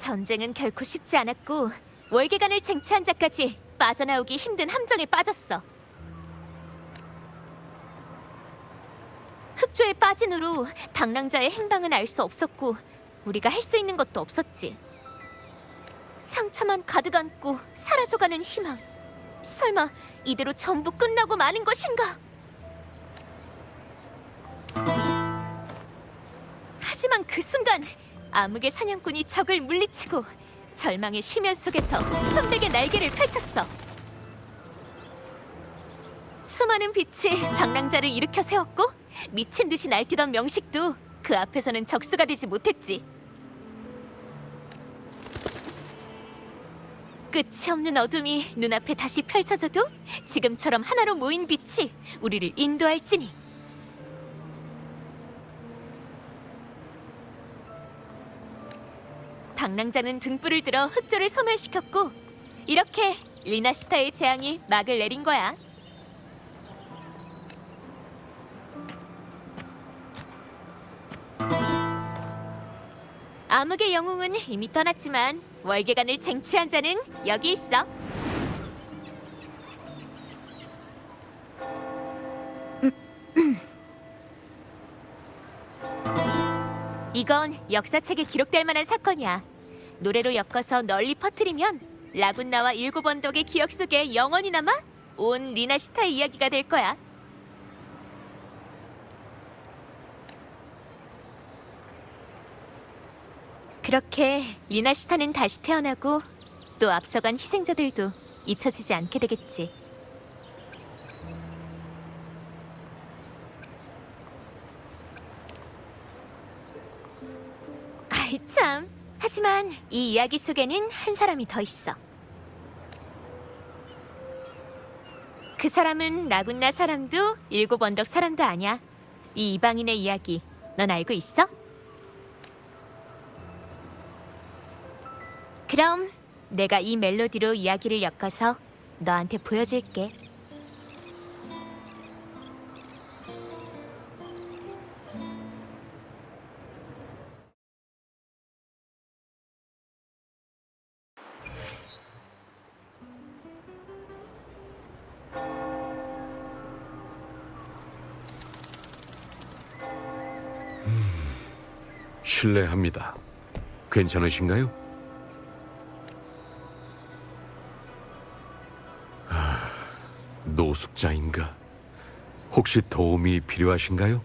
전쟁은 결코 쉽지 않았고 월계관을 쟁취한 자까지 빠져나오기 힘든 함정에 빠졌어. 흑조에 빠진 후로 방랑자의 행방은 알 수 없었고 우리가 할 수 있는 것도 없었지. 상처만 가득 안고 사라져가는 희망. 설마 이대로 전부 끝나고 마는 것인가? 하지만 그 순간 암흑의 사냥꾼이 적을 물리치고 절망의 심연 속에서 손백의 날개를 펼쳤어. 수많은 빛이 방랑자를 일으켜 세웠고 미친 듯이 날뛰던 명식도 그 앞에서는 적수가 되지 못했지. 끝이 없는 어둠이 눈앞에 다시 펼쳐져도 지금처럼 하나로 모인 빛이 우리를 인도할지니. 방랑자는 등불을 들어 흑조를 소멸시켰고 이렇게 리나시타의 재앙이 막을 내린 거야. 암흑의 영웅은 이미 떠났지만 월계관을 쟁취한 자는 여기 있어. 이건 역사책에 기록될 만한 사건이야. 노래로 엮어서 널리 퍼뜨리면 라군나와 일곱 언덕의 기억 속에 영원히 남아 온 리나시타의 이야기가 될 거야. 그렇게 리나시타는 다시 태어나고 또 앞서간 희생자들도 잊혀지지 않게 되겠지. 아이 참. 하지만 이 이야기 속에는 한 사람이 더 있어. 그 사람은 라군나 사람도 일곱 언덕 사람도 아니야. 이 이방인의 이야기 넌 알고 있어? 그럼 내가 이 멜로디로 이야기를 엮어서 너한테 보여줄게. 실례합니다. 괜찮으신가요? 노숙자인가? 혹시 도움이 필요하신가요?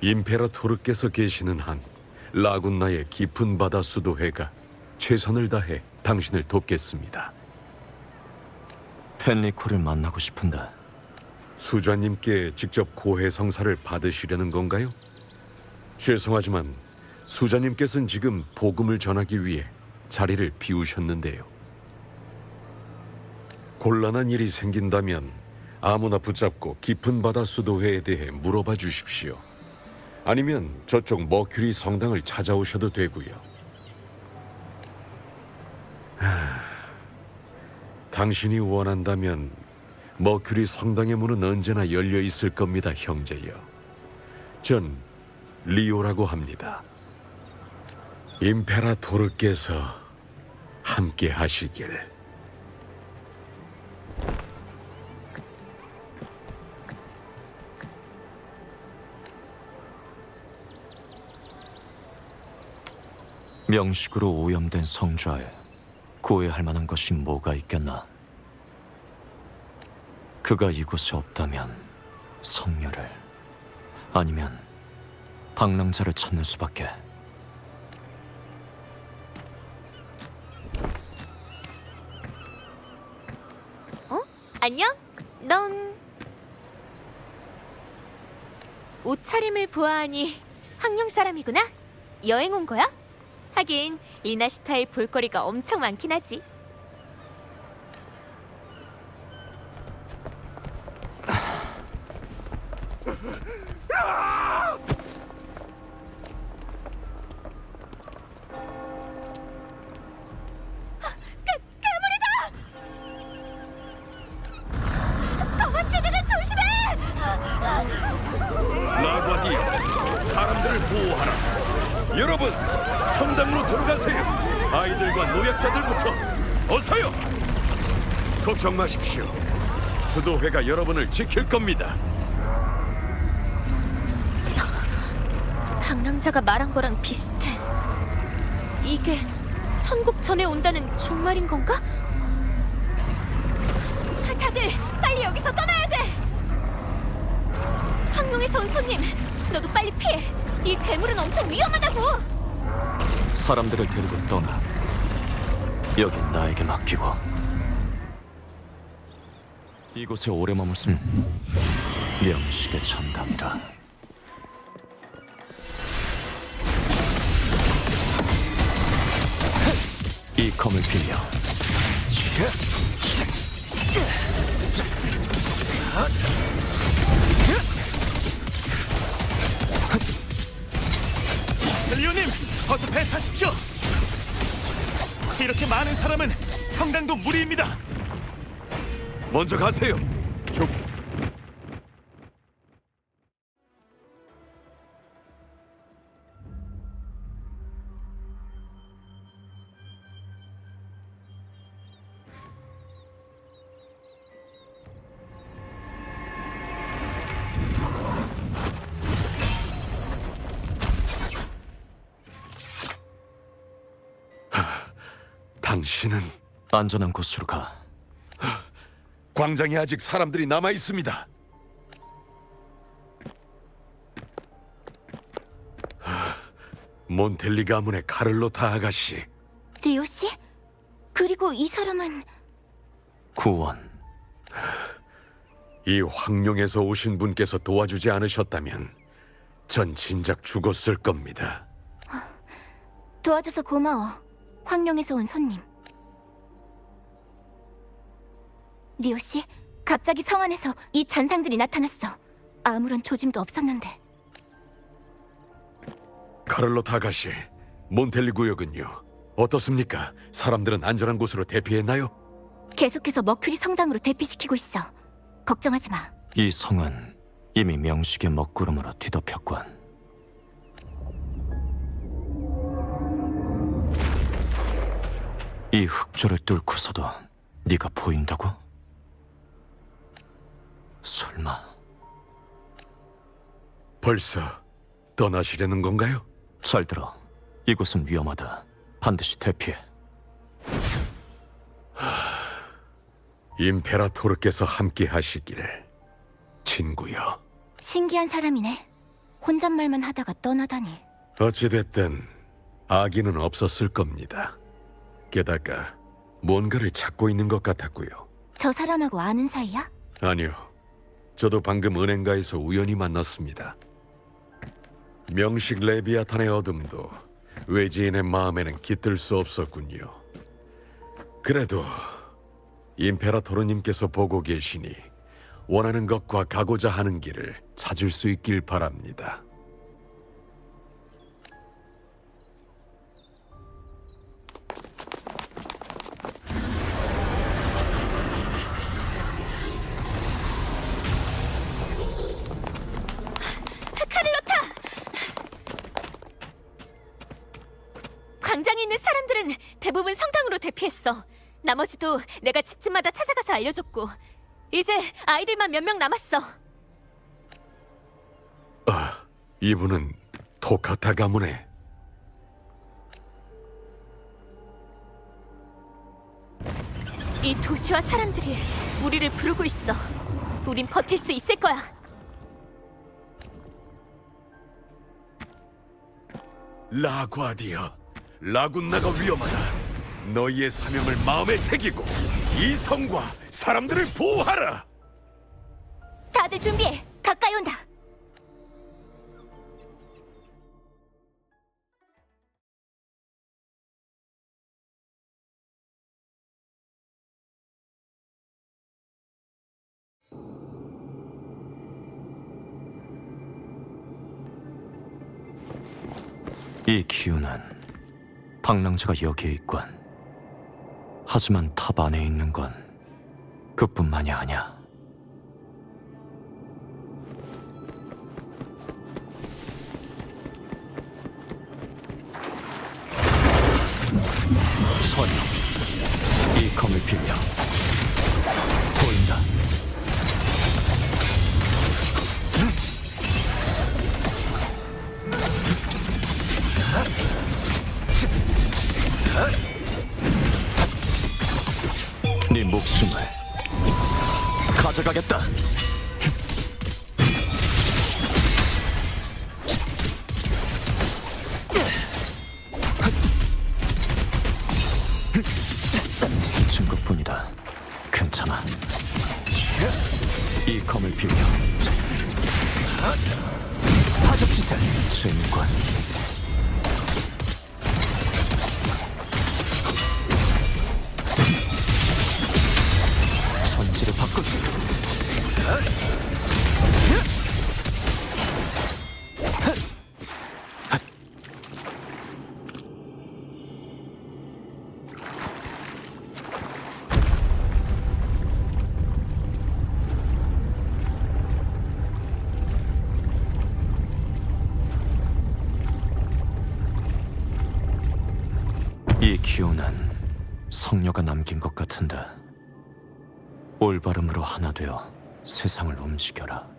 임페라토르께서 계시는 한 라군나의 깊은 바다 수도회가 최선을 다해 당신을 돕겠습니다. 펜리코를 만나고 싶은데. 수자님께 직접 고해 성사를 받으시려는 건가요? 죄송하지만 수자님께서는 지금 복음을 전하기 위해 자리를 비우셨는데요. 곤란한 일이 생긴다면 아무나 붙잡고 깊은 바다 수도회에 대해 물어봐 주십시오. 아니면 저쪽 머큐리 성당을 찾아오셔도 되고요. 당신이 원한다면 머큐리 성당의 문은 언제나 열려 있을 겁니다, 형제여. 전 리오라고 합니다. 임페라토르께서 함께 하시길. 명식으로 오염된 성좌에 구애할 만한 것이 뭐가 있겠나? 그가 이곳에 없다면 성녀를, 아니면 방랑자를 찾는 수밖에. 안녕? 넌 옷차림을 보아하니 황룡 사람이구나? 여행 온 거야? 하긴 리나시타의 볼거리가 엄청 많긴 하지. 라과디아, 사람들을 보호하라. 여러분, 성당으로 돌아가세요. 아이들과 노약자들부터 어서요. 걱정 마십시오. 수도회가 여러분을 지킬 겁니다. 방랑자가 말한 거랑 비슷해. 이게 천국 전에 온다는 종말인 건가? 다들 빨리 여기서 떠나야 돼. 항룡에서 온 손님, 너도 빨리 피해. 이 괴물은 엄청 위험하다고. 사람들을 데리고 떠나. 여긴 나에게 맡기고. 이곳에 오래 머물수는 명식의 전담이라. 이 검을 빌려 리오님, 어서 배 타십시오. 이렇게 많은 사람은 성당도 무리입니다. 먼저 가세요. 당신은 안전한 곳으로 가. 광장에 아직 사람들이 남아 있습니다. 몬텔리 가문의 카를로타 아가씨. 리오 씨? 그리고 이 사람은 구원. 이 황룡에서 오신 분께서 도와주지 않으셨다면 전 진작 죽었을 겁니다. 도와줘서 고마워. 황룡에서 온 손님. 리오 씨, 갑자기 성 안에서 이 잔상들이 나타났어. 아무런 조짐도 없었는데. 카를로타 아가씨, 몬텔리 구역은요? 어떻습니까? 사람들은 안전한 곳으로 대피했나요? 계속해서 머큐리 성당으로 대피시키고 있어. 걱정하지 마. 이 성은 이미 명식의 먹구름으로 뒤덮였군. 이 흑조를 뚫고서도 네가 보인다고? 설마 벌써 떠나시려는 건가요? 잘 들어. 이곳은 위험하다. 반드시 대피해. 임페라토르께서 함께 하시길, 친구여. 신기한 사람이네. 혼잣말만 하다가 떠나다니. 어찌됐든 아기는 없었을 겁니다. 게다가 뭔가를 찾고 있는 것 같았고요. 저 사람하고 아는 사이야? 아니요, 저도 방금 은행가에서 우연히 만났습니다. 명식 레비아탄의 어둠도 외지인의 마음에는 깃들 수 없었군요. 그래도 임페라토르님께서 보고 계시니 원하는 것과 가고자 하는 길을 찾을 수 있길 바랍니다. 광장에 있는 사람들은 대부분 성당으로 대피했어. 나머지도 내가 집집마다 찾아가서 알려줬고, 이제 아이들만 몇 명 남았어. 이분은 토카타 가문의 이 도시와 사람들이 우리를 부르고 있어. 우린 버틸 수 있을 거야. 라과디어, 라군나가 위험하다. 너희의 사명을 마음에 새기고 이 성과 사람들을 보호하라. 다들 준비해. 가까이 온다. 이 기운은 방랑자가 여기에 있군. 하지만 탑 안에 있는 건 그뿐만이 아니야. 검을 빌려 보인다. 네 목숨을 가져가겠다. 스친 것뿐이다. 괜찮아. 이 검을 빌려 파격지세 재밌군. 전지를 바꾸지. 이 기호는 성녀가 남긴 것 같은데 올바름으로 하나 되어 세상을 움직여라.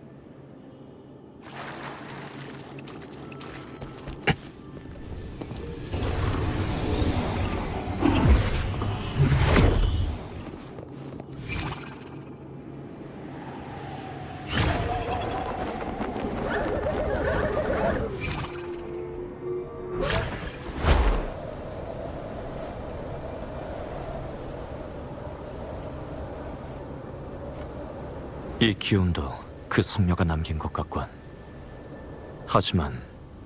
이 기운도 그 성녀가 남긴 것 같군. 하지만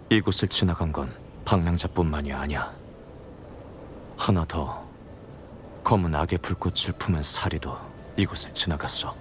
이곳을 지나간 건 방랑자뿐만이 아니야. 하나 더, 검은 악의 불꽃을 품은 사리도 이곳을 지나갔어.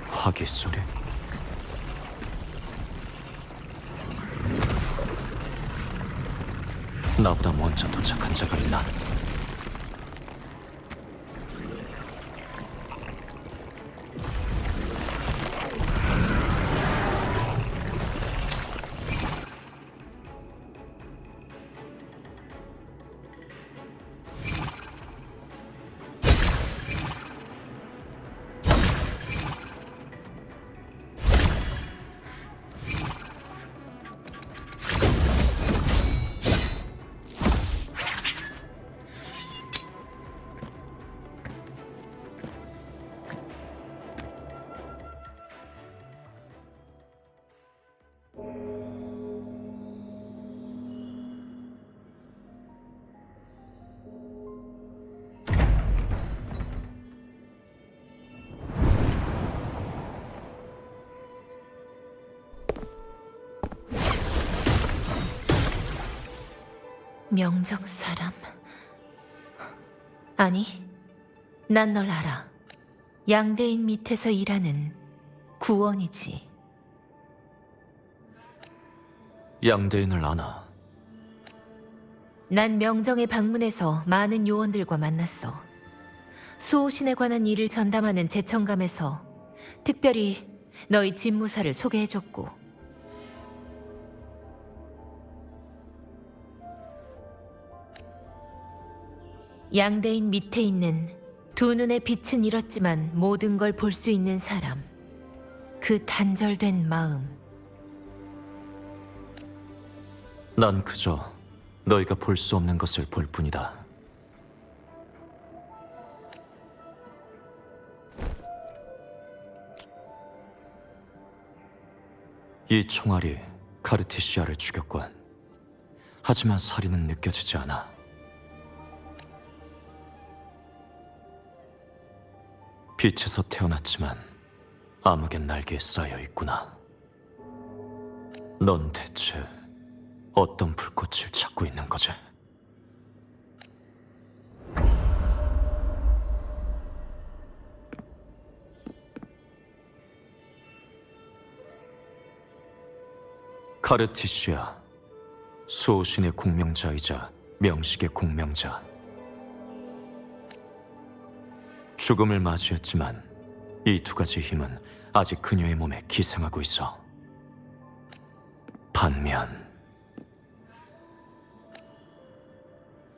화기 소리. 나보다 먼저 도착한 자가 있나? 명정 사람? 아니, 난 널 알아. 양대인 밑에서 일하는 구원이지. 양대인을 아나? 난 명정에 방문해서 많은 요원들과 만났어. 수호신에 관한 일을 전담하는 제청감에서 특별히 너희 집무사를 소개해줬고, 양대인 밑에 있는 두 눈의 빛은 잃었지만 모든 걸 볼 수 있는 사람. 그 단절된 마음. 난 그저 너희가 볼 수 없는 것을 볼 뿐이다. 이 총알이 카르티시아를 죽였군. 하지만 살인은 느껴지지 않아. 빛에서 태어났지만 암흑의 날개에 쌓여 있구나. 넌 대체 어떤 불꽃을 찾고 있는 거지? 카르티시아, 수호신의 공명자이자 명식의 공명자. 죽음을 맞이했지만 이 두 가지 힘은 아직 그녀의 몸에 기생하고 있어. 반면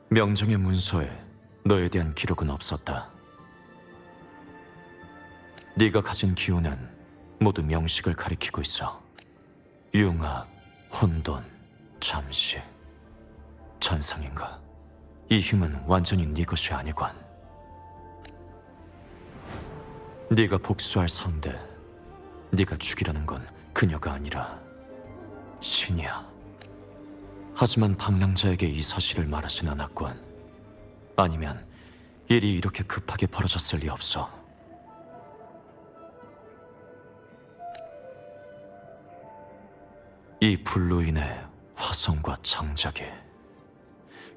명정의 문서에 너에 대한 기록은 없었다. 네가 가진 기호는 모두 명식을 가리키고 있어. 융합, 혼돈, 잠시, 잔상인가? 이 힘은 완전히 네 것이 아니군. 네가 복수할 상대, 네가 죽이라는 건 그녀가 아니라 신이야. 하지만 방랑자에게 이 사실을 말하진 않았군. 아니면 일이 이렇게 급하게 벌어졌을 리 없어. 이 불로 인해 화성과 장작이,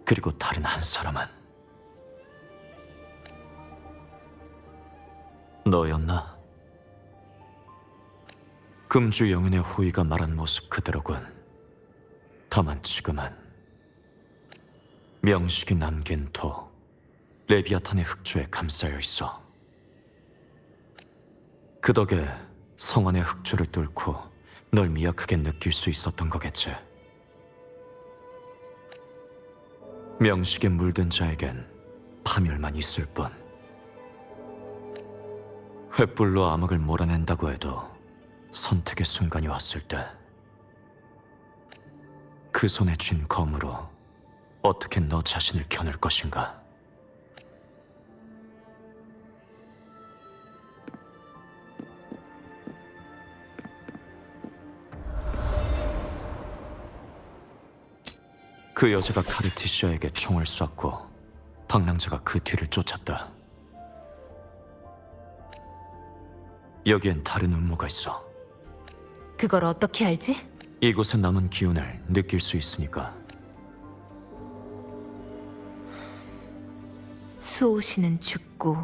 그리고 다른 한 사람은 너였나? 금주 영인의 호의가 말한 모습 그대로군. 다만 지금은 명식이 남긴 독, 레비아탄의 흑조에 감싸여 있어. 그 덕에 성안의 흑조를 뚫고 널 미약하게 느낄 수 있었던 거겠지. 명식에 물든 자에겐 파멸만 있을 뿐. 횃불로 암흑을 몰아낸다고 해도 선택의 순간이 왔을 때 그 손에 쥔 검으로 어떻게 너 자신을 겨눌 것인가? 그 여자가 카르티시아에게 총을 쐈고 방랑자가 그 뒤를 쫓았다. 여기엔 다른 음모가 있어. 그걸 어떻게 알지? 이곳에 남은 기운을 느낄 수 있으니까. 수호신은 죽고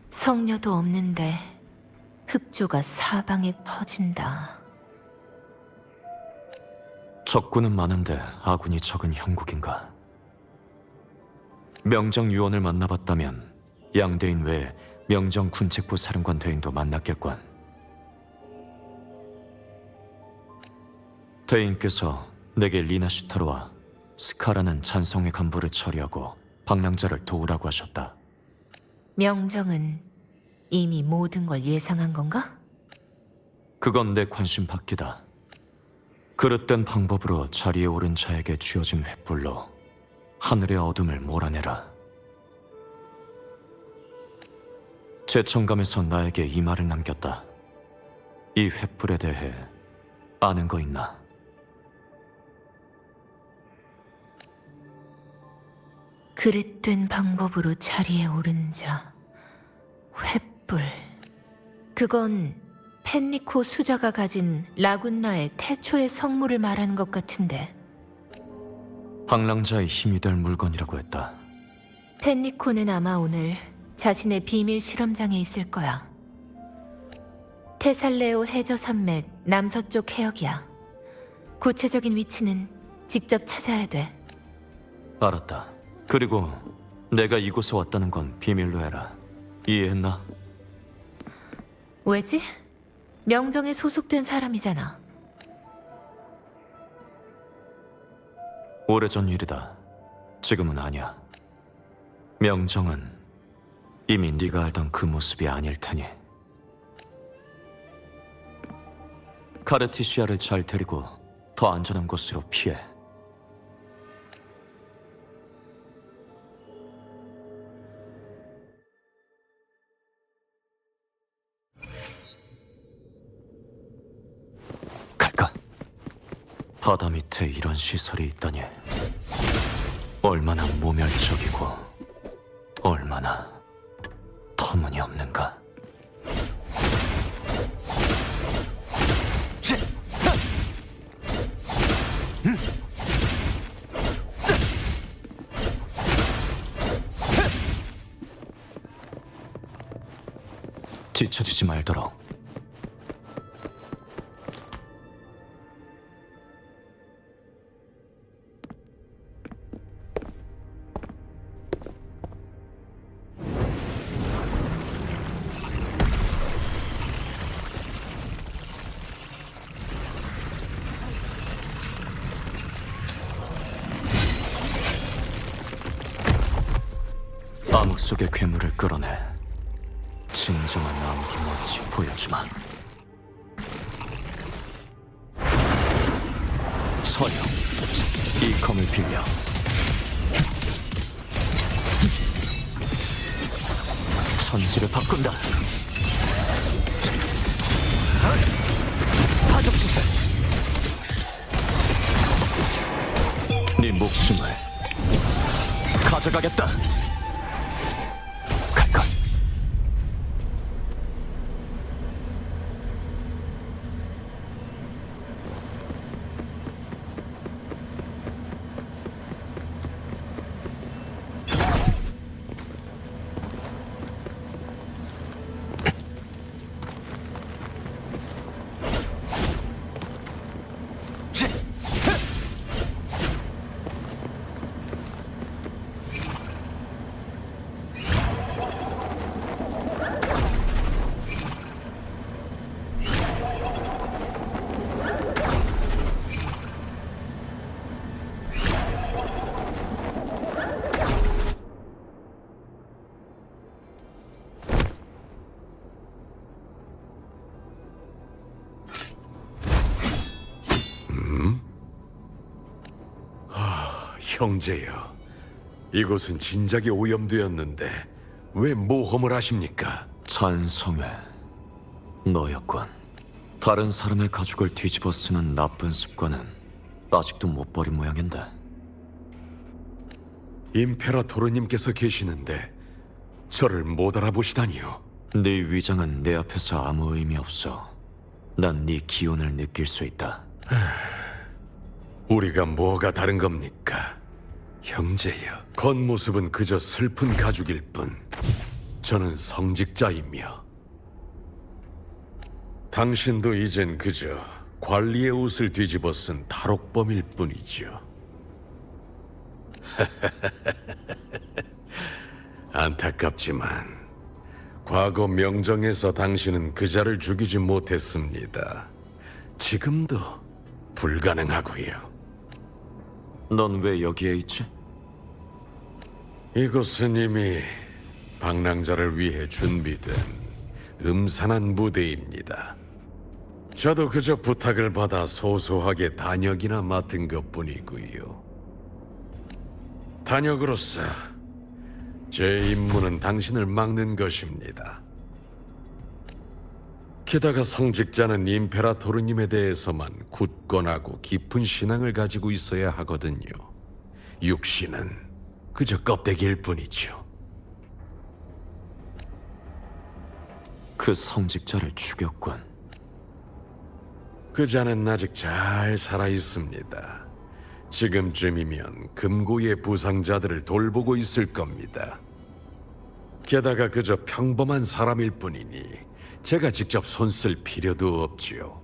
성녀도 없는데 흑조가 사방에 퍼진다. 적군은 많은데 아군이 적은 형국인가? 명정 유언을 만나봤다면 양대인 외에 명정 군책부 사령관 대인도 만났겠군. 대인께서 내게 리나시타르와 스카라는 잔성의 간부를 처리하고 방랑자를 도우라고 하셨다. 명정은 이미 모든 걸 예상한 건가? 그건 내 관심 밖이다. 그릇된 방법으로 자리에 오른 자에게 쥐어진 횃불로 하늘의 어둠을 몰아내라. 제천감에서 나에게 이 말을 남겼다. 이 횃불에 대해 아는 거 있나? 그릇된 방법으로 자리에 오른 자, 횃불. 그건 펜리코 수자가 가진 라군나의 태초의 성물을 말하는 것 같은데. 방랑자의 힘이 될 물건이라고 했다. 펜리코는 아마 오늘 자신의 비밀 실험장에 있을 거야. 테살레오 해저 산맥 남서쪽 해역이야. 구체적인 위치는 직접 찾아야 돼. 알았다. 그리고 내가 이곳에 왔다는 건 비밀로 해라. 이해했나? 왜지? 명정에 소속된 사람이잖아. 오래전 일이다. 지금은 아니야. 명정은 이미 네가 알던 그 모습이 아닐 테니. 카르티시아를 잘 데리고 더 안전한 곳으로 피해. 갈까? 바다 밑에 이런 시설이 있다니. 얼마나 모멸적이고 얼마나 터무니없는가. 지쳐지지 말도록. 암흑 속의 괴물을 끌어내 진정한 암흑이 뭔지 보여주마. 서령, 이 검을 빌려 천지를 바꾼다. 파격지세. 네 목숨을 가져가겠다. 갈것. 형제여, 이곳은 진작에 오염되었는데 왜 모험을 하십니까? 찬성해. 너였군. 다른 사람의 가죽을 뒤집어 쓰는 나쁜 습관은 아직도 못 버린 모양인데. 임페라토르님께서 계시는데 저를 못 알아보시다니요. 네 위장은 내 앞에서 아무 의미 없어. 난 네 기운을 느낄 수 있다. 우리가 뭐가 다른 겁니까? 형제여, 겉모습은 그저 슬픈 가죽일 뿐 저는 성직자이며 당신도 이젠 그저 관리의 옷을 뒤집어 쓴 탈옥범일 뿐이죠. 안타깝지만 과거 명정에서 당신은 그자를 죽이지 못했습니다. 지금도 불가능하고요. 넌 왜 여기에 있지? 이곳은 이미 방랑자를 위해 준비된 음산한 무대입니다. 저도 그저 부탁을 받아 소소하게 단역이나 맡은 것뿐이고요. 단역으로서 제 임무는 당신을 막는 것입니다. 게다가 성직자는 임페라토르님에 대해서만 굳건하고 깊은 신앙을 가지고 있어야 하거든요. 육신은 그저 껍데기일 뿐이죠. 그 성직자를 죽였군. 그 자는 아직 잘 살아 있습니다. 지금쯤이면 금고의 부상자들을 돌보고 있을 겁니다. 게다가 그저 평범한 사람일 뿐이니 제가 직접 손 쓸 필요도 없지요.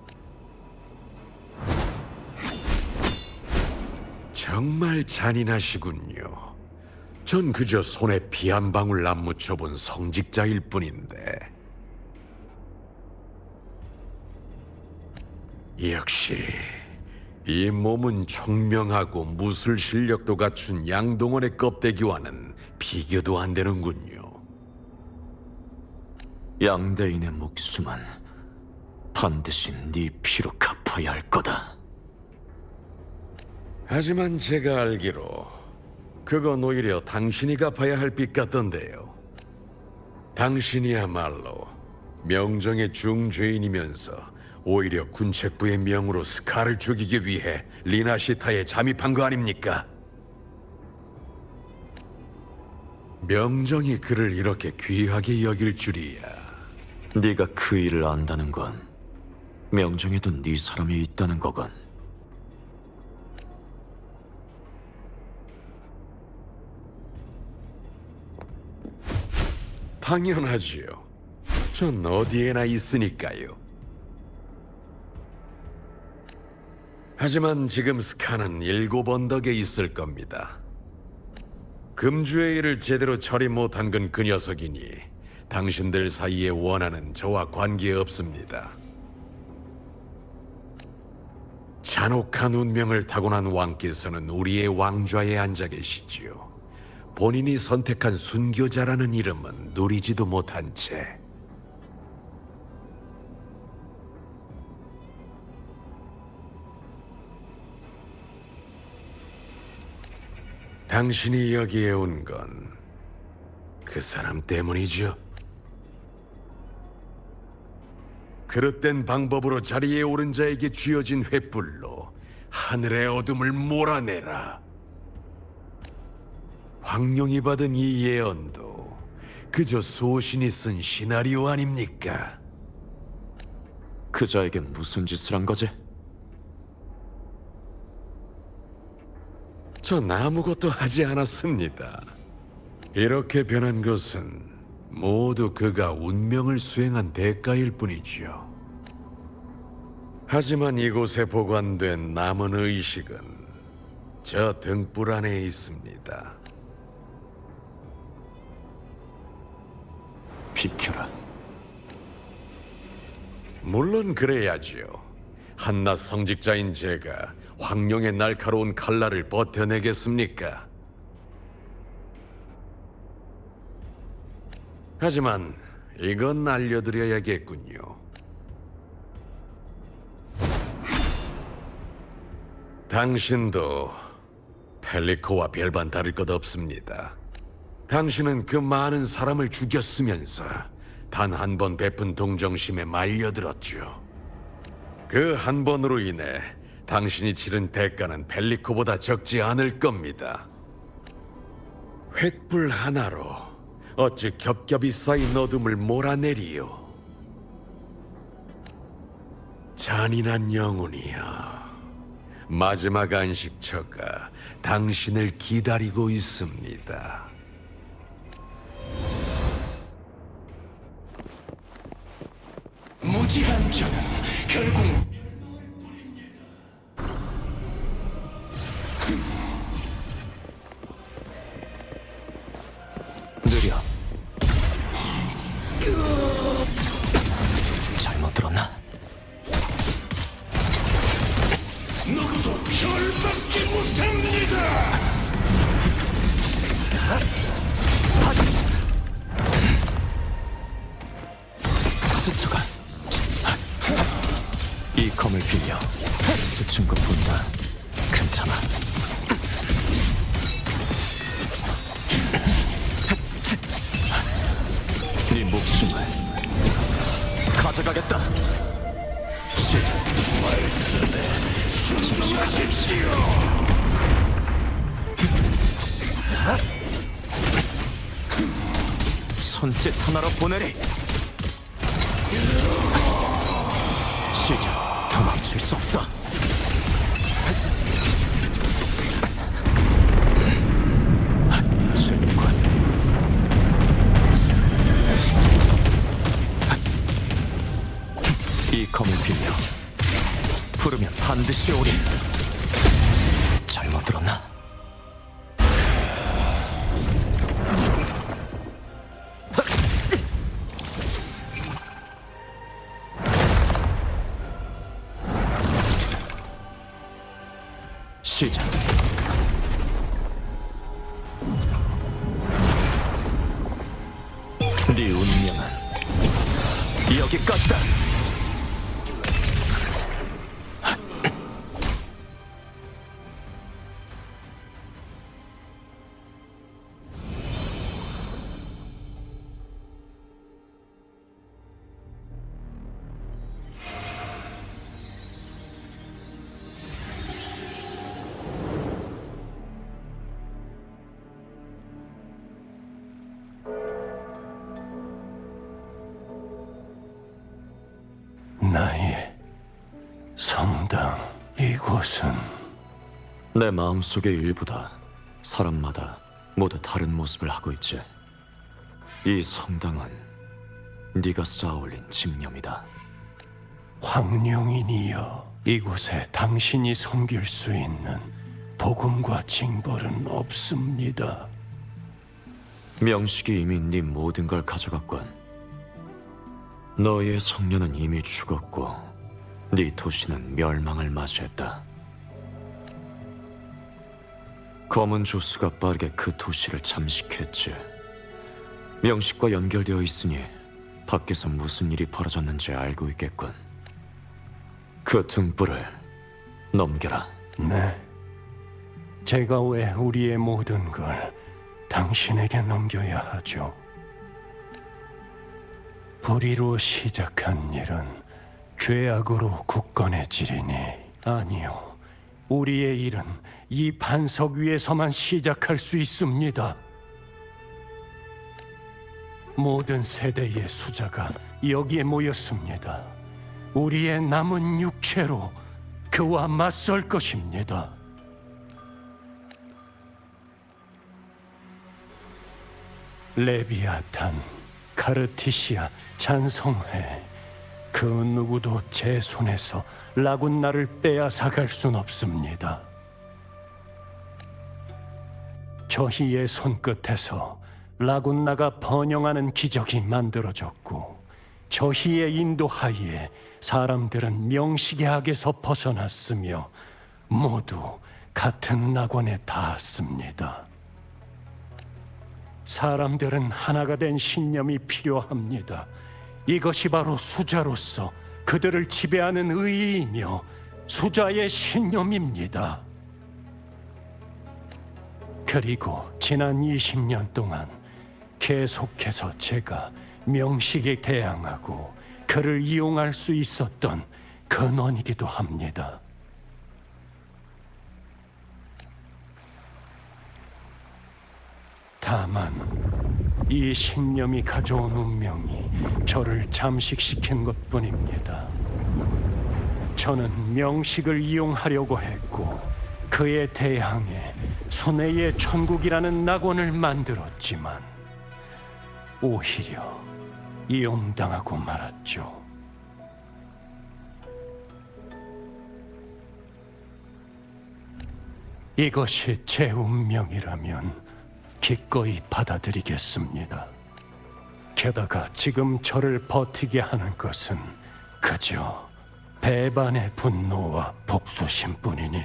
정말 잔인하시군요. 전 그저 손에 피 한 방울 안 묻혀본 성직자일 뿐인데. 역시 이 몸은 총명하고 무술 실력도 갖춘 양동원의 껍데기와는 비교도 안 되는군요. 양대인의 목숨은 반드시 네 피로 갚아야 할 거다. 하지만 제가 알기로 그건 오히려 당신이 갚아야 할 빚 같던데요. 당신이야말로 명정의 중죄인이면서 오히려 군책부의 명으로 스카를 죽이기 위해 리나시타에 잠입한 거 아닙니까? 명정이 그를 이렇게 귀하게 여길 줄이야. 네가 그 일을 안다는 건 명정에도 네 사람이 있다는 거건. 당연하지요. 전 어디에나 있으니까요. 하지만 지금 스카는 7 언덕에 있을 겁니다. 금주의 일을 제대로 처리 못한 건 그 녀석이니 당신들 사이에 원하는 저와 관계없습니다. 잔혹한 운명을 타고난 왕께서는 우리의 왕좌에 앉아 계시지요. 본인이 선택한 순교자라는 이름은 누리지도 못한 채 당신이 여기에 온 건 그 사람 때문이죠. 그릇된 방법으로 자리에 오른 자에게 쥐어진 횃불로 하늘의 어둠을 몰아내라. 황룡이 받은 이 예언도 그저 소신이 쓴 시나리오 아닙니까? 그자에게 무슨 짓을 한 거지? 전 아무것도 하지 않았습니다. 이렇게 변한 것은 모두 그가 운명을 수행한 대가일 뿐이죠. 하지만 이곳에 보관된 남은 의식은 저 등불 안에 있습니다. 비켜라. 물론 그래야지요. 한낱 성직자인 제가 황룡의 날카로운 칼날을 버텨내겠습니까? 하지만 이건 알려드려야겠군요. 당신도 펠리코와 별반 다를 것 없습니다. 당신은 그 많은 사람을 죽였으면서 단 한 번 베푼 동정심에 말려들었죠. 그 한 번으로 인해 당신이 치른 대가는 펠리코보다 적지 않을 겁니다. 횃불 하나로 어찌 겹겹이 쌓인 어둠을 몰아내리요. 잔인한 영혼이여, 마지막 안식처가 당신을 기다리고 있습니다. 무지한 자는 결국 느려. 잘못 들었나? 누구도 절 막지 못합니다. 스쳐가. 이 검을 빌려 스친 것뿐이다. 괜찮아. 네 목숨을 가져가겠다. 조심하십시오. 손짓 하나로 보내리. 시작. 도망칠 수 없어. 재밌군. 이 검을 빌려 부르면 반드시 오리. 잘못 들었나? 시작. 네 운명은 여기까지다. 나의 성당 이곳은 내 마음속의 일부다. 사람마다 모두 다른 모습을 하고 있지. 이 성당은 네가 쌓아올린 집념이다. 황룡인이여, 이곳에 당신이 섬길 수 있는 복음과 징벌은 없습니다. 명식이 이미 네 모든 걸 가져갔군. 너희의 성녀는 이미 죽었고 네 도시는 멸망을 맞이했다. 검은 조수가 빠르게 그 도시를 잠식했지. 명식과 연결되어 있으니 밖에서 무슨 일이 벌어졌는지 알고 있겠군. 그 등불을 넘겨라. 네. 제가 왜 우리의 모든 걸 당신에게 넘겨야 하죠? 불의로 시작한 일은 죄악으로 굳건해지리니 아니요. 우리의 일은 이 반석 위에서만 시작할 수 있습니다. 모든 세대의 수자가 여기에 모였습니다. 우리의 남은 육체로 그와 맞설 것입니다. 레비아탄, 카르티시아, 찬성회, 그 누구도 제 손에서 라군나를 빼앗아갈 순 없습니다. 저희의 손끝에서 라군나가 번영하는 기적이 만들어졌고 저희의 인도하에 사람들은 명식의 악에서 벗어났으며 모두 같은 낙원에 닿았습니다. 사람들은 하나가 된 신념이 필요합니다. 이것이 바로 수자로서 그들을 지배하는 의의이며 수자의 신념입니다. 그리고 지난 20년 동안 계속해서 제가 명식에 대항하고 그를 이용할 수 있었던 근원이기도 합니다. 다만 이 신념이 가져온 운명이 저를 잠식시킨 것뿐입니다. 저는 명식을 이용하려고 했고 그에 대항해 순회의 천국이라는 낙원을 만들었지만 오히려 이용당하고 말았죠. 이것이 제 운명이라면 기꺼이 받아들이겠습니다. 게다가 지금 저를 버티게 하는 것은 그저 배반의 분노와 복수심뿐이니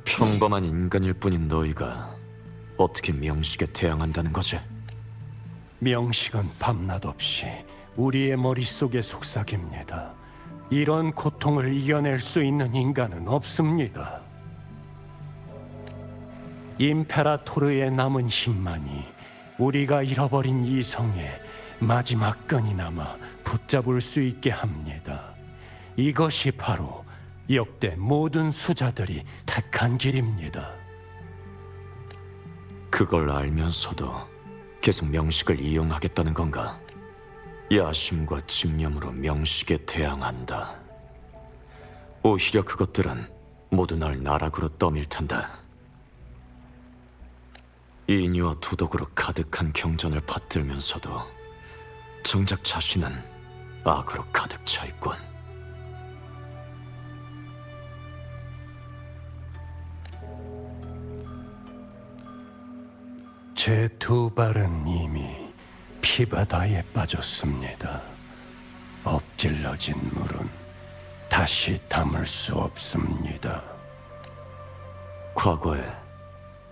평범한 인간일 뿐인 너희가 어떻게 명식에 대항한다는 거지? 명식은 밤낮 없이 우리의 머릿속에 속삭입니다. 이런 고통을 이겨낼 수 있는 인간은 없습니다. 임페라토르의 남은 힘만이 우리가 잃어버린 이성의 마지막 끈이나마 붙잡을 수 있게 합니다. 이것이 바로 역대 모든 수자들이 택한 길입니다. 그걸 알면서도 계속 명식을 이용하겠다는 건가? 야심과 집념으로 명식에 대항한다. 오히려 그것들은 모두 널 나락으로 떠밀 텐다. 인유와 도덕으로 가득한 경전을 받들면서도 정작 자신은 악으로 가득 차 있군. 제 두 발은 이미 피바다에 빠졌습니다. 엎질러진 물은 다시 담을 수 없습니다. 과거에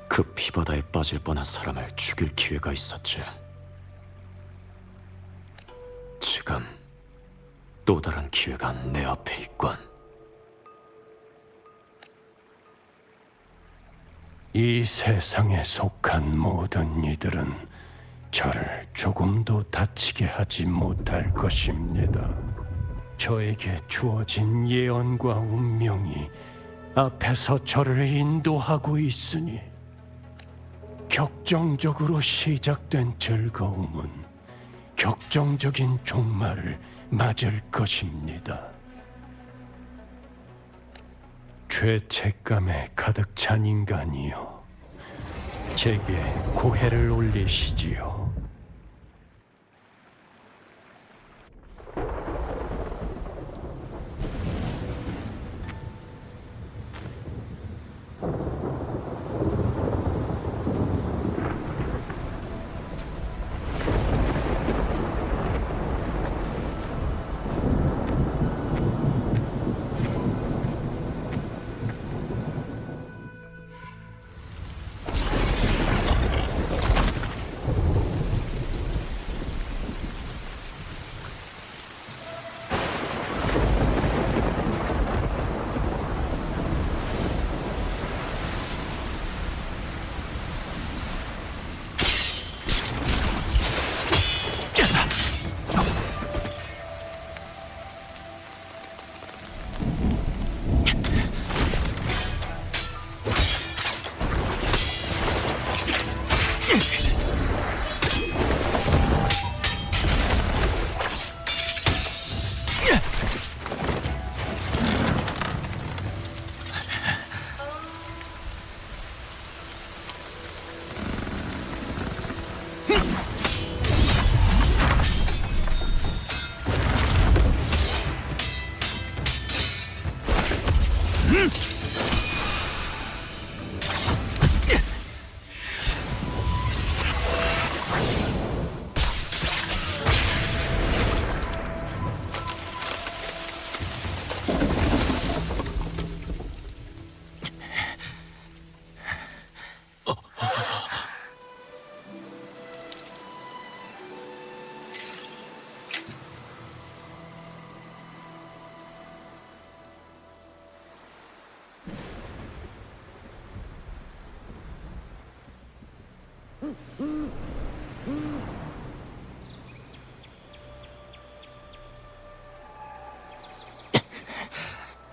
그 피바다에 빠질 뻔한 사람을 죽일 기회가 있었지. 지금 또 다른 기회가 내 앞에 있군. 이 세상에 속한 모든 이들은 저를 조금도 다치게 하지 못할 것입니다. 저에게 주어진 예언과 운명이 앞에서 저를 인도하고 있으니 격정적으로 시작된 즐거움은 격정적인 종말을 맞을 것입니다. 죄책감에 가득 찬 인간이여, 제게 고해를 올리시지요.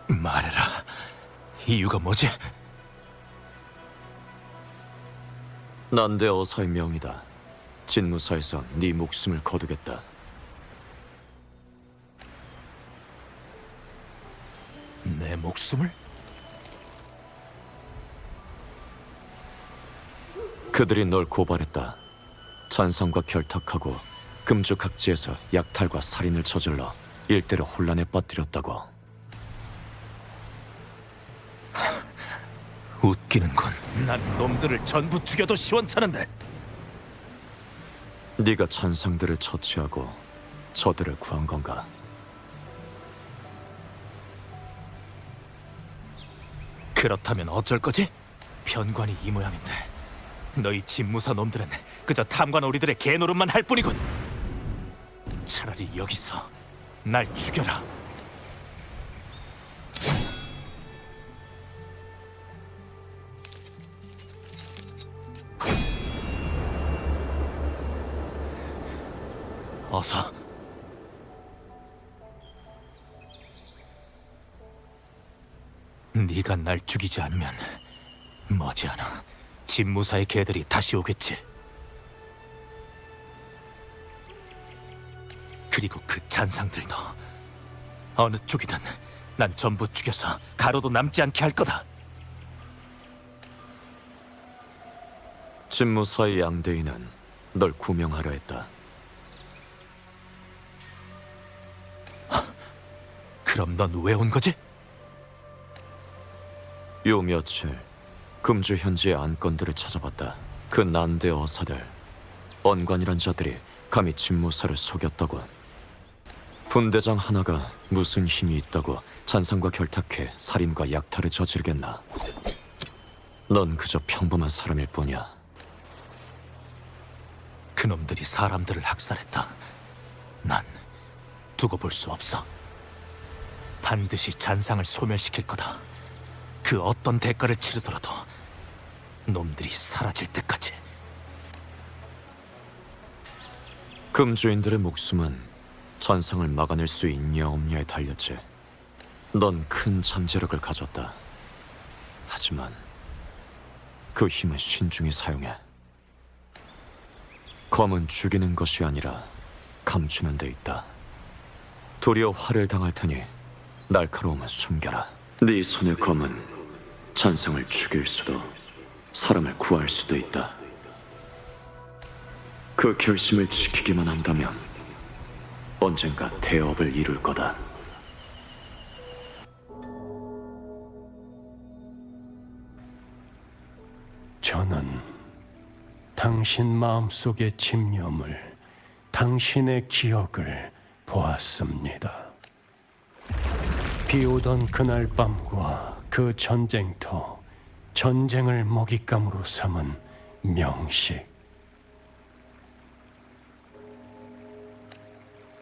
말해라. 이유가 뭐지? 난데 어사의 명이다. 진무사에서 네 목숨을 거두겠다. 내 목숨을? 그들이 널 고발했다. 잔상과 결탁하고 금주 각지에서 약탈과 살인을 저질러 일대를 혼란에 빠뜨렸다고. 웃기는군. 난 놈들을 전부 죽여도 시원찮은데. 네가 잔상들을 처치하고 저들을 구한 건가? 그렇다면 어쩔 거지? 편관이 이 모양인데 너희 진무사 놈들은 그저 탐관 오리들의 개노릇만 할 뿐이군. 차라리 여기서 날 죽여라. 어서. 네가 날 죽이지 않으면 머지않아 진무사의 개들이 다시 오겠지. 그리고 그 잔상들도 어느 쪽이든 난 전부 죽여서 가로도 남지 않게 할 거다. 진무사의 양대인은 널 구명하려 했다. 그럼 넌 왜 온 거지? 요 며칠 금주 현지의 안건들을 찾아봤다. 그 난대 어사들, 언관이란 자들이 감히 진무사를 속였다고. 분대장 하나가 무슨 힘이 있다고 잔상과 결탁해 살인과 약탈을 저지르겠나. 넌 그저 평범한 사람일 뿐이야. 그놈들이 사람들을 학살했다. 난 두고 볼 수 없어. 반드시 잔상을 소멸시킬 거다. 그 어떤 대가를 치르더라도 놈들이 사라질 때까지. 금주인들의 목숨은 잔상을 막아낼 수 있냐 없냐에 달렸지. 넌 큰 잠재력을 가졌다. 하지만 그 힘은 신중히 사용해. 검은 죽이는 것이 아니라 감추는 데 있다. 도리어 화를 당할 테니 날카로움은 숨겨라. 네 손의 검은 잔상을 죽일 수도 사람을 구할 수도 있다. 그 결심을 지키기만 한다면 언젠가 대업을 이룰 거다. 저는 당신 마음속의 집념을, 당신의 기억을 보았습니다. 비오던 그날 밤과 그 전쟁터, 전쟁을 먹잇감으로 삼은 명식.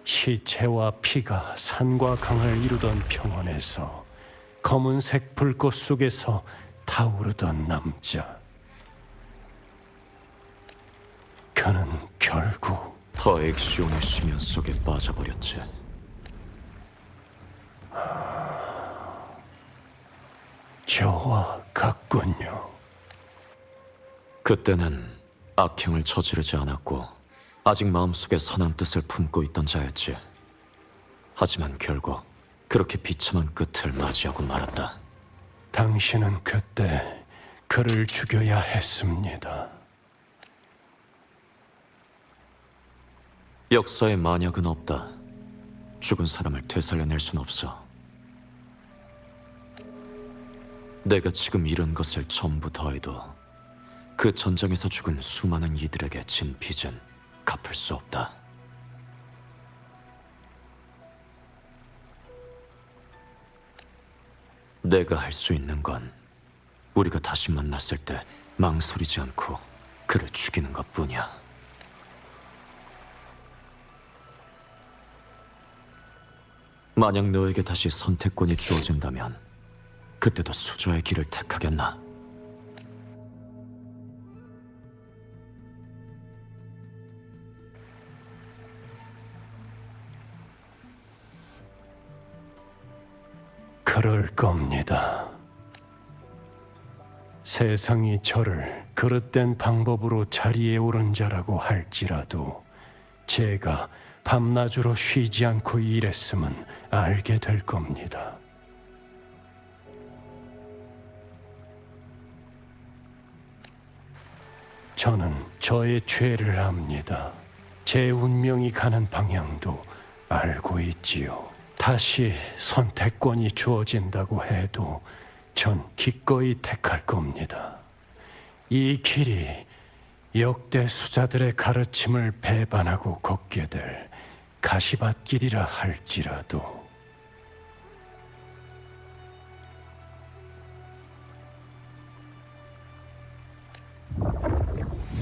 시체와 피가 산과 강을 이루던 평원에서 검은색 불꽃 속에서 타오르던 남자. 그는 결국 더 엑시온의 심연 속에 빠져버렸지. 저와 같군요. 그때는 악행을 저지르지 않았고 아직 마음속에 선한 뜻을 품고 있던 자였지. 하지만 결국 그렇게 비참한 끝을 맞이하고 말았다. 당신은 그때 그를 죽여야 했습니다. 역사에 만약은 없다. 죽은 사람을 되살려낼 순 없어. 내가 지금 잃은 것을 전부 더해도 그 전장에서 죽은 수많은 이들에게 진 빚은 갚을 수 없다. 내가 할 수 있는 건 우리가 다시 만났을 때 망설이지 않고 그를 죽이는 것뿐이야. 만약 너에게 다시 선택권이 주어진다면 그때도 수저의 길을 택하겠나? 그럴 겁니다. 세상이 저를 그릇된 방법으로 자리에 오른 자라고 할지라도 제가 밤낮으로 쉬지 않고 일했음은 알게 될 겁니다. 저는 저의 죄를 압니다. 제 운명이 가는 방향도 알고 있지요. 다시 선택권이 주어진다고 해도 전 기꺼이 택할 겁니다. 이 길이 역대 수자들의 가르침을 배반하고 걷게 될 가시밭길이라 할지라도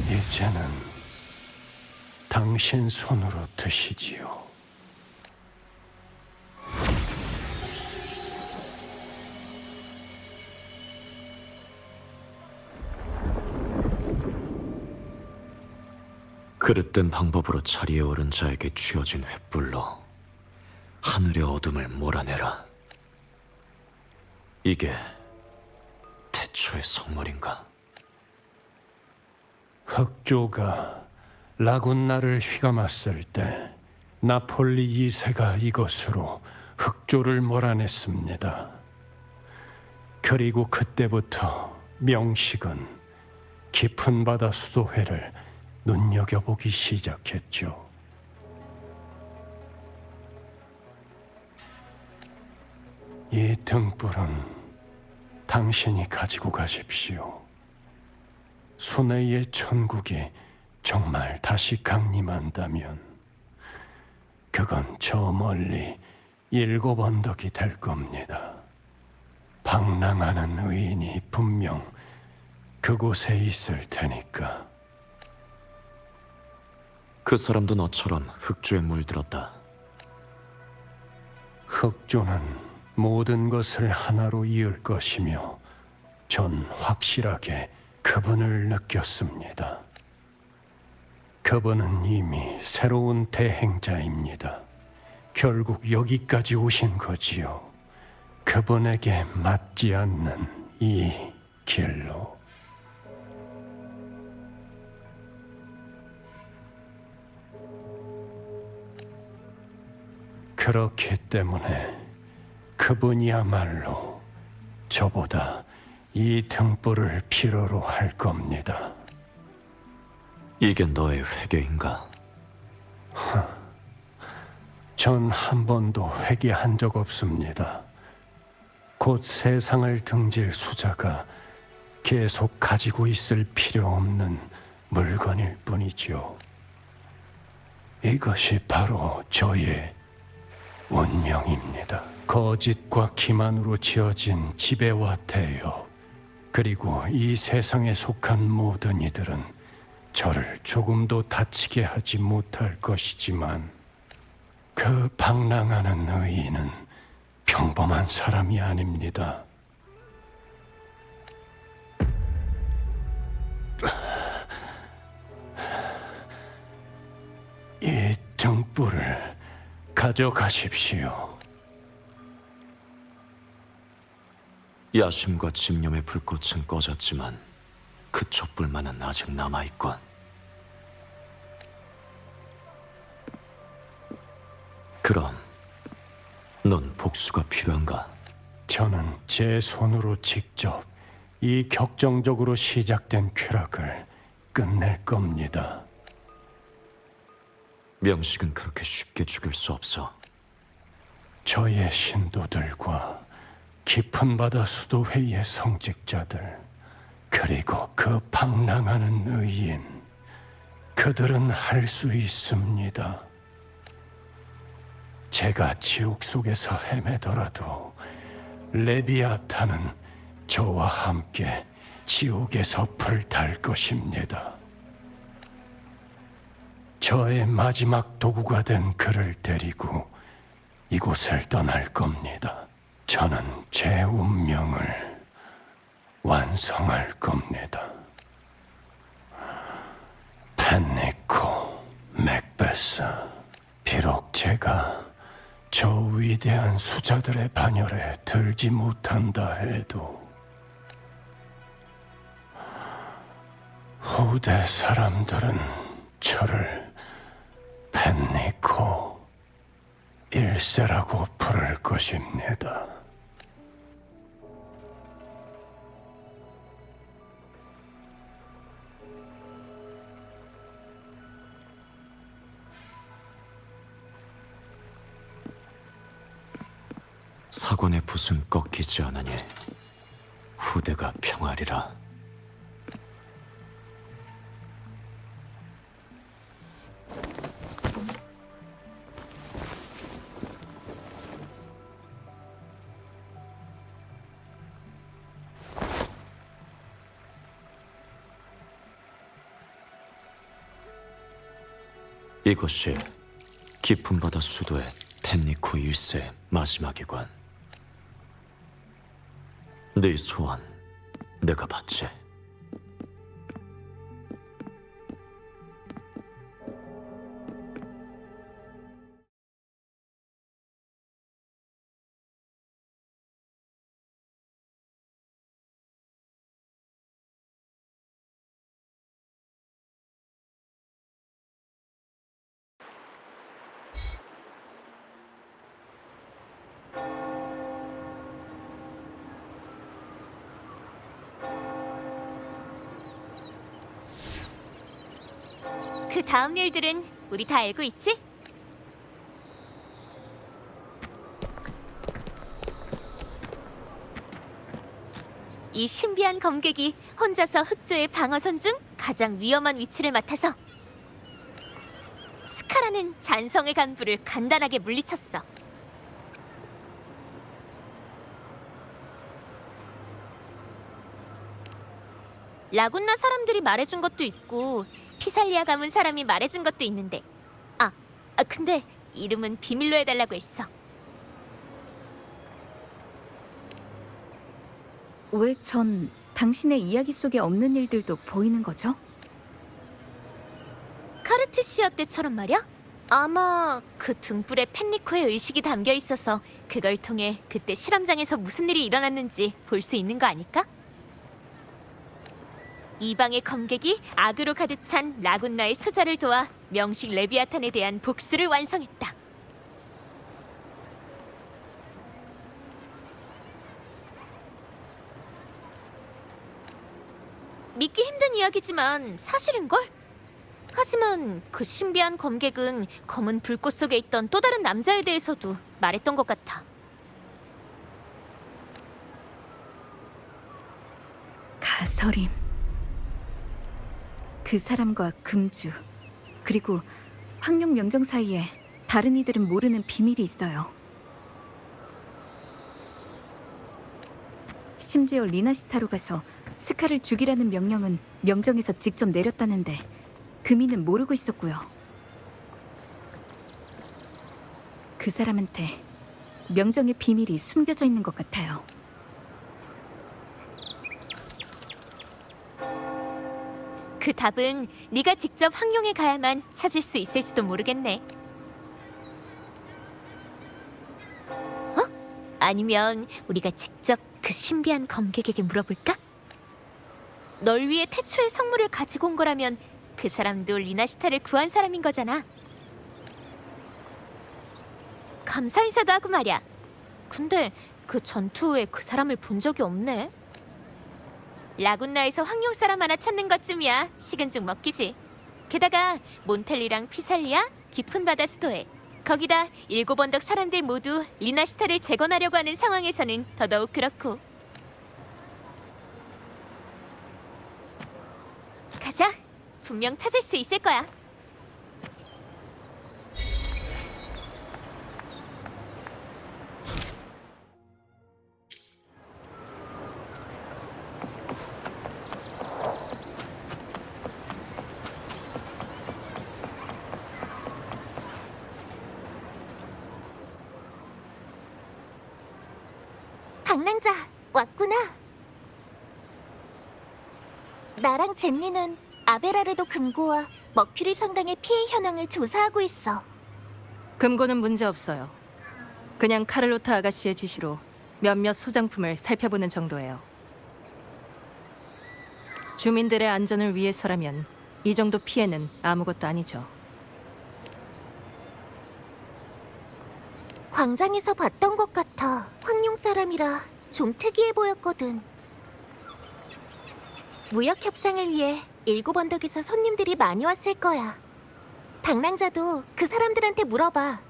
이제는 당신 손으로 드시지요. 그릇된 방법으로 자리에 오른 자에게 쥐어진 횃불로 하늘의 어둠을 몰아내라. 이게 태초의 성물인가? 흑조가 라군나를 휘감았을 때 나폴리 2세가 이것으로 흑조를 몰아냈습니다. 그리고 그때부터 명식은 깊은 바다 수도회를 눈여겨보기 시작했죠. 이 등불은 당신이 가지고 가십시오. 소네의 천국이 정말 다시 강림한다면 그건 저 멀리 7 언덕이 될 겁니다. 방랑하는 의인이 분명 그곳에 있을 테니까. 그 사람도 너처럼 흑조에 물들었다. 흑조는 모든 것을 하나로 이을 것이며 전 확실하게 그분을 느꼈습니다. 그분은 이미 새로운 대행자입니다. 결국 여기까지 오신 거지요. 그분에게 맞지 않는 이 길로. 그렇기 때문에 그분이야말로 저보다 이 등불을 필요로 할 겁니다. 이게 너의 회개인가? 전 한 번도 회개한 적 없습니다. 곧 세상을 등질 수자가 계속 가지고 있을 필요 없는 물건일 뿐이죠. 이것이 바로 저의 운명입니다. 거짓과 기만으로 지어진 지배와 태엽, 그리고 이 세상에 속한 모든 이들은 저를 조금도 다치게 하지 못할 것이지만 그 방랑하는 의인은 평범한 사람이 아닙니다. 이 등불을 가져가십시오. 야심과 집념의 불꽃은 꺼졌지만 그 촛불만은 아직 남아있군. 그럼 넌 복수가 필요한가? 저는 제 손으로 직접 이 격정적으로 시작된 쾌락을 끝낼 겁니다. 명식은 그렇게 쉽게 죽일 수 없어. 저의 신도들과 깊은 바다 수도회의의 성직자들, 그리고 그 방랑하는 의인, 그들은 할 수 있습니다. 제가 지옥 속에서 헤매더라도 레비아탄은 저와 함께 지옥에서 불탈 것입니다. 저의 마지막 도구가 된 그를 데리고 이곳을 떠날 겁니다. 저는 제 운명을 완성할 겁니다. 펜니코, 맥베스, 비록 제가 저 위대한 수자들의 반열에 들지 못한다 해도 후대 사람들은 저를 펜니코 1세라고 부를 것입니다. 사관의 붓은 꺾이지 않으니 후대가 평하리라. 이것이 깊은 바다 수도의 펜니코 1세 마지막이군. 네 소원 내가 받지. 그 다음 일들은 우리 다 알고 있지? 이 신비한 검객이 혼자서 흑조의 방어선 중 가장 위험한 위치를 맡아서 스카라는 잔성의 간부를 간단하게 물리쳤어. 라군나 사람들이 말해준 것도 있고 피살리아 가문 사람이 말해준 것도 있는데 근데 이름은 비밀로 해달라고 했어. 왜 전 당신의 이야기 속에 없는 일들도 보이는 거죠? 카르트시아 때처럼 말이야? 아마 그 등불에 펜리코의 의식이 담겨 있어서 그걸 통해 그때 실험장에서 무슨 일이 일어났는지 볼 수 있는 거 아닐까? 이방의 검객이 악으로 가득 찬 라군나의 수자를 도와 명식 레비아탄에 대한 복수를 완성했다. 믿기 힘든 이야기지만 사실인걸? 하지만 그 신비한 검객은 검은 불꽃 속에 있던 또 다른 남자에 대해서도 말했던 것 같아. 가서림. 그 사람과 금주, 그리고 황룡 명정 사이에 다른 이들은 모르는 비밀이 있어요. 심지어 리나시타로 가서 스카를 죽이라는 명령은 명정에서 직접 내렸다는데 금이는 모르고 있었고요. 그 사람한테 명정의 비밀이 숨겨져 있는 것 같아요. 그 답은 네가 직접 황룡에 가야만 찾을 수 있을지도 모르겠네. 아니면 우리가 직접 그 신비한 검객에게 물어볼까? 널 위해 태초의 성물을 가지고 온 거라면 그 사람도 리나시타를 구한 사람인 거잖아. 감사 인사도 하고 말이야. 근데 그 전투 후에 그 사람을 본 적이 없네. 라군나에서 황룡 사람 하나 찾는 것쯤이야 식은 죽 먹기지. 게다가 몬텔리랑 피살리아, 깊은 바다 수도에 거기다 일곱 언덕 사람들 모두 리나시타를 재건하려고 하는 상황에서는 더더욱 그렇고. 가자. 분명 찾을 수 있을 거야. 방랑자 왔구나. 나랑 젠니는 아베라르도 금고와 먹퓨리 성당의 피해 현황을 조사하고 있어. 금고는 문제 없어요. 그냥 카를로타 아가씨의 지시로 몇몇 소장품을 살펴보는 정도예요. 주민들의 안전을 위해서라면 이 정도 피해는 아무것도 아니죠. 광장에서 봤던 것 같아. 황룡 사람이라 좀 특이해 보였거든. 무역 협상을 위해 일곱 언덕에서 손님들이 많이 왔을 거야. 방랑자도 그 사람들한테 물어봐.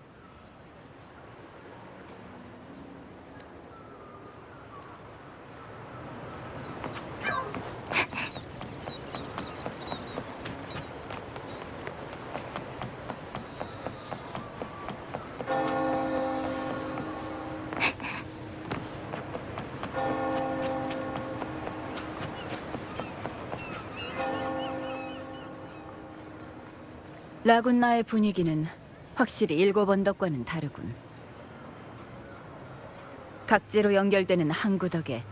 라군나의 분위기는 확실히 일곱 언덕과는 다르군. 각지로 연결되는 항구 덕에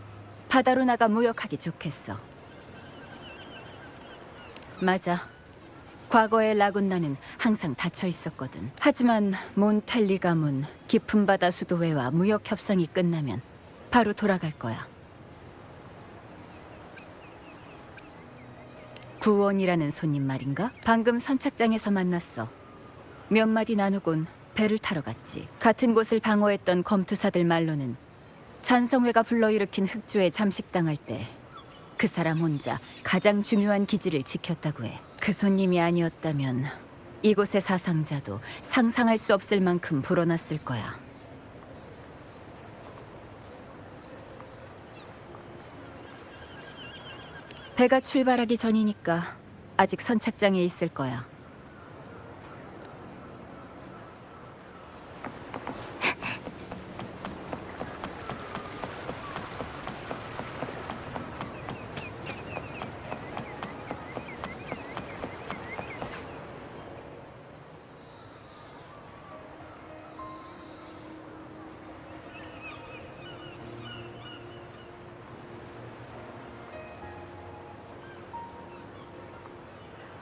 바다로 나가 무역하기 좋겠어. 맞아. 과거의 라군나는 항상 닫혀 있었거든. 하지만 몬텔리 가문 깊은 바다 수도회와 무역 협상이 끝나면 바로 돌아갈 거야. 구원이라는 손님 말인가? 방금 선착장에서 만났어. 몇 마디 나누곤 배를 타러 갔지. 같은 곳을 방어했던 검투사들 말로는 찬성회가 불러일으킨 흑조에 잠식당할 때 그 사람 혼자 가장 중요한 기지를 지켰다고 해. 그 손님이 아니었다면 이곳의 사상자도 상상할 수 없을 만큼 불어났을 거야. 배가 출발하기 전이니까 아직 선착장에 있을 거야.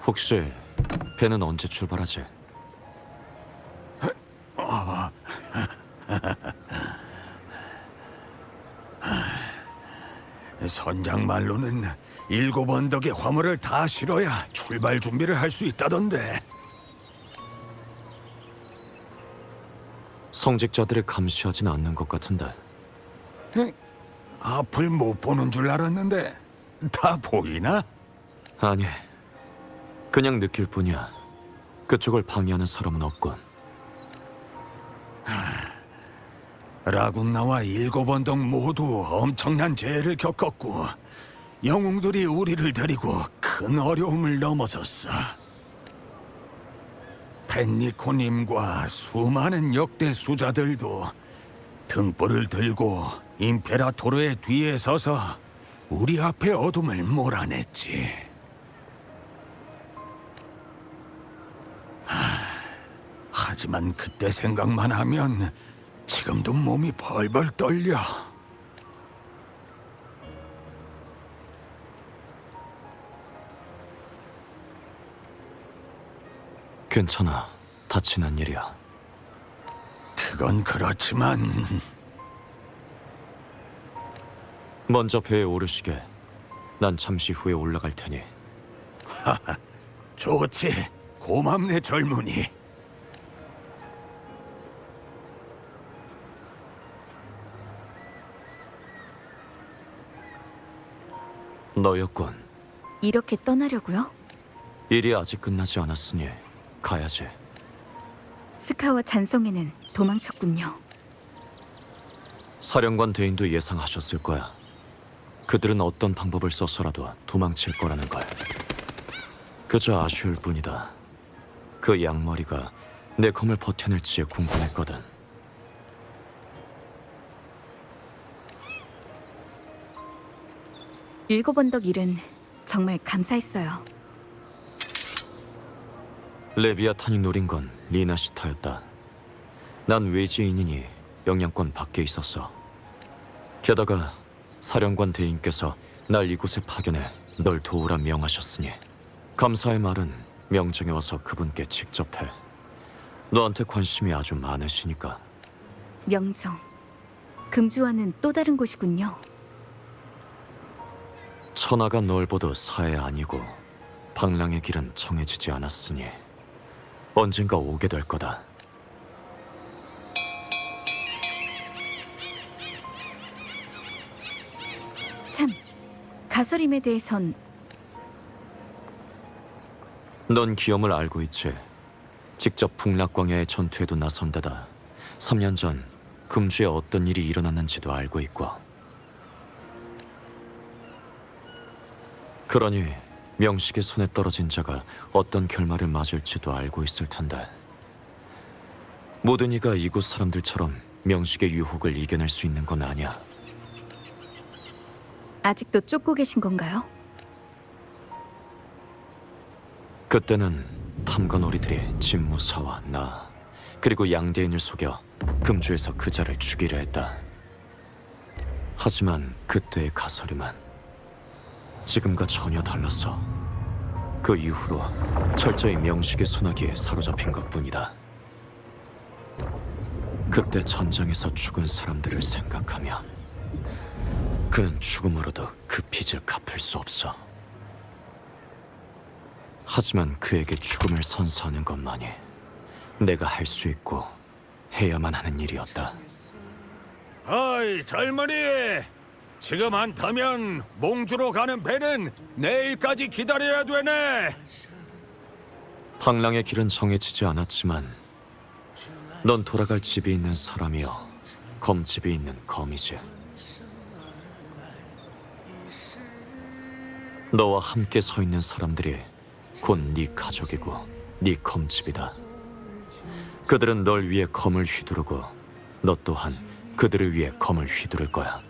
혹시 배는 언제 출발하지? 선장 말로는 일곱 언덕에 화물을 다 실어야 출발 준비를 할 수 있다던데. 성직자들이 감시하진 않는 것 같은데. 앞을 못 보는 줄 알았는데 다 보이나? 아니, 그냥 느낄 뿐이야. 그쪽을 방해하는 사람은 없군. 라군나와 일곱 언덕 모두 엄청난 재해를 겪었고 영웅들이 우리를 데리고 큰 어려움을 넘어섰어. 펜니코님과 수많은 역대 수자들도 등불을 들고 임페라토르의 뒤에 서서 우리 앞에 어둠을 몰아냈지. 하지만 그때 생각만 하면 지금도 몸이 벌벌 떨려. 괜찮아. 다치는 일이야. 그건 그렇지만 먼저 배에 오르시게. 난 잠시 후에 올라갈 테니. 좋지. 고맙네 젊은이. 너였군. 이렇게 떠나려고요? 일이 아직 끝나지 않았으니 가야지. 스카와 잔송이는 도망쳤군요. 사령관 대인도 예상하셨을 거야. 그들은 어떤 방법을 써서라도 도망칠 거라는 걸. 그저 아쉬울 뿐이다. 그 양머리가 내 검을 버텨낼지 궁금했거든. 일곱 언덕 일은 정말 감사했어요. 레비아탄이 노린 건 리나시타였다. 난 외지인이니 영향권 밖에 있었어. 게다가 사령관 대인께서 날 이곳에 파견해 널 도우라 명하셨으니 감사의 말은 명정에 와서 그분께 직접 해. 너한테 관심이 아주 많으시니까. 명정. 금주와는 또 다른 곳이군요. 천하가 넓어도 사해 아니고 방랑의 길은 정해지지 않았으니 언젠가 오게 될 거다. 참, 가소림에 대해선 넌 기염을 알고 있지. 직접 북락광야의 전투에도 나선 데다 3년 전 금주에 어떤 일이 일어났는지도 알고 있고. 그러니 명식의 손에 떨어진 자가 어떤 결말을 맞을지도 알고 있을 텐데. 모든 이가 이곳 사람들처럼 명식의 유혹을 이겨낼 수 있는 건 아니야. 아직도 쫓고 계신 건가요? 그때는 탐관오리들이 진무사와 나 그리고 양대인을 속여 금주에서 그 자를 죽이려 했다. 하지만 그때의 가설임은 지금과 전혀 달랐어. 그 이후로 철저히 명식의 소나기에 사로잡힌 것뿐이다. 그때 전장에서 죽은 사람들을 생각하면 그는 죽음으로도 그 빚을 갚을 수 없어. 하지만 그에게 죽음을 선사하는 것만이 내가 할 수 있고 해야만 하는 일이었다. 어이, 젊은이! 지금 안 타면 몽주로 가는 배는 내일까지 기다려야 되네. 방랑의 길은 정해지지 않았지만 넌 돌아갈 집이 있는 사람이여 검집이 있는 검이지. 너와 함께 서 있는 사람들이 곧 네 가족이고 네 검집이다. 그들은 널 위해 검을 휘두르고 너 또한 그들을 위해 검을 휘두를 거야.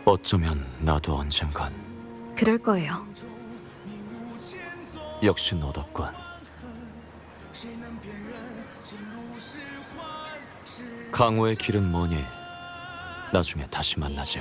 어쩌면 나도 언젠간 그럴 거예요. 역시 너답군. 강호의 길은 뭐니? 나중에 다시 만나지.